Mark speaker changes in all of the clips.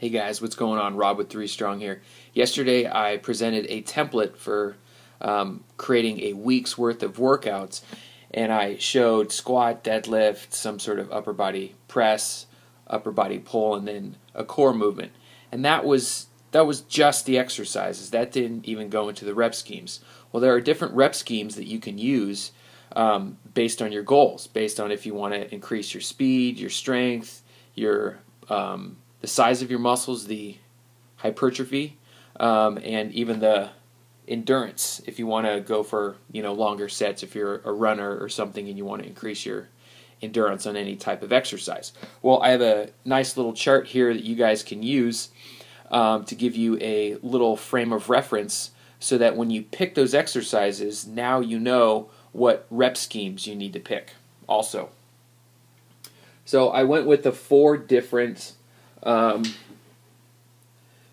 Speaker 1: Hey guys, what's going on? Rob with 3STRONG here. Yesterday I presented a template for creating a week's worth of workouts, and I showed squat, deadlift, some sort of upper body press, upper body pull, and then a core movement. And that was just the exercises. That didn't even go into the rep schemes. Well, there are different rep schemes that you can use based on your goals, based on if you want to increase your speed, your strength, your the size of your muscles, the hypertrophy, and even the endurance. If you want to go for longer sets, if you're a runner or something and you want to increase your endurance on any type of exercise. Well, I have a nice little chart here that you guys can use to give you a little frame of reference, so that when you pick those exercises, now you know what rep schemes you need to pick also. So I went with the 4 different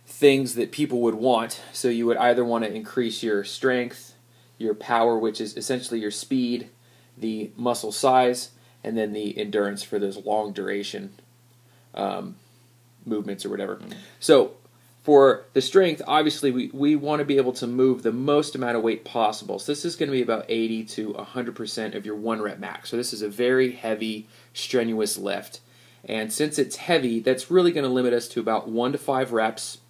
Speaker 1: things that people would want. So you would either want to increase your strength, your power, which is essentially your speed, the muscle size, and then the endurance for those long duration movements or whatever. So for the strength, obviously we want to be able to move the most amount of weight possible. So this is going to be about 80 to 100% of your 1 rep max. So this is a very heavy, strenuous lift. And since it's heavy, that's really going to limit us to about 1 to 5 reps.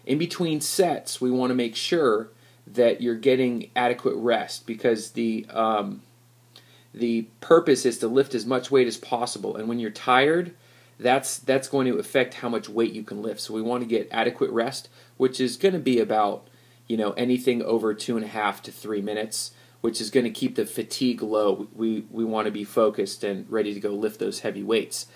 Speaker 1: In between sets, we want to make sure that you're getting adequate rest, because the purpose is to lift as much weight as possible. And when you're tired, that's going to affect how much weight you can lift. So we want to get adequate rest, which is going to be about anything over 2.5 to 3 minutes, which is going to keep the fatigue low. We want to be focused and ready to go lift those heavy weights.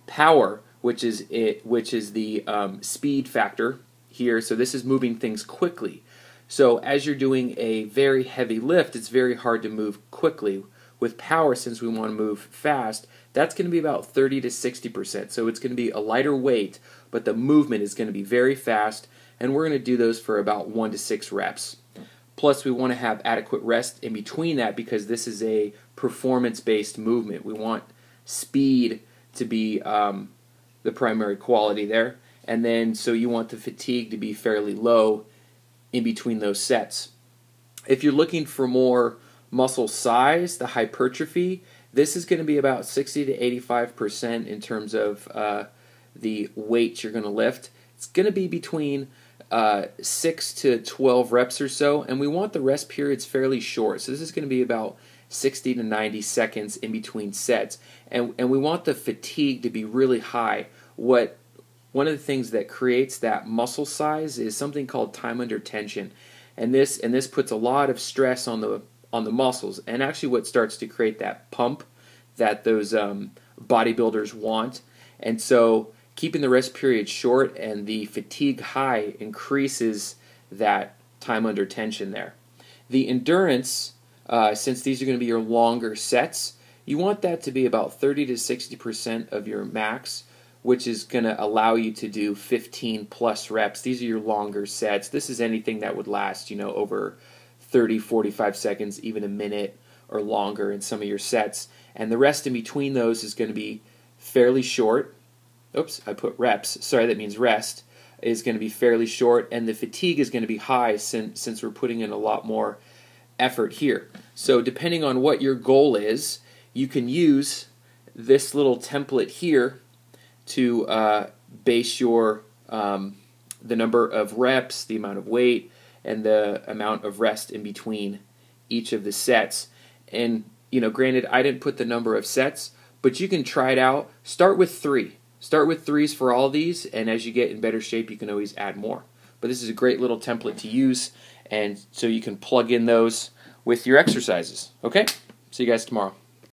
Speaker 1: Power, which is the speed factor here. So this is moving things quickly. So as you're doing a very heavy lift, it's very hard to move quickly. With power, since we want to move fast, that's going to be about 30 to 60%. So it's going to be a lighter weight, but the movement is going to be very fast, and we're going to do those for about 1 to 6 reps. Plus, we want to have adequate rest in between that, because this is a performance-based movement. We want speed to be the primary quality there, and then so you want the fatigue to be fairly low in between those sets. If you're looking for more muscle size, the hypertrophy, this is going to be about 60 to 85% in terms of the weight you're going to lift. It's going to be between 6 to 12 reps or so, and we want the rest periods fairly short. So this is going to be about 60 to 90 seconds in between sets, and we want the fatigue to be really high. One of the things that creates that muscle size is something called time under tension, and this puts a lot of stress on the muscles, and actually what starts to create that pump that those bodybuilders want. And so keeping the rest period short and the fatigue high increases that time under tension there. The endurance, since these are going to be your longer sets, you want that to be about 30 to 60% of your max, which is going to allow you to do 15 plus reps. These are your longer sets. This is anything that would last over 30, 45 seconds, even a minute or longer in some of your sets. And the rest in between those is going to be fairly short. Oops, I put reps. Sorry, that means rest is going to be fairly short, and the fatigue is going to be high since we're putting in a lot more effort here. So depending on what your goal is, you can use this little template here to base your the number of reps, the amount of weight, and the amount of rest in between each of the sets. And granted, I didn't put the number of sets, but you can try it out. Start with 3. Start with 3s for all these, and as you get in better shape, you can always add more. But this is a great little template to use, and so you can plug in those with your exercises. Okay? See you guys tomorrow.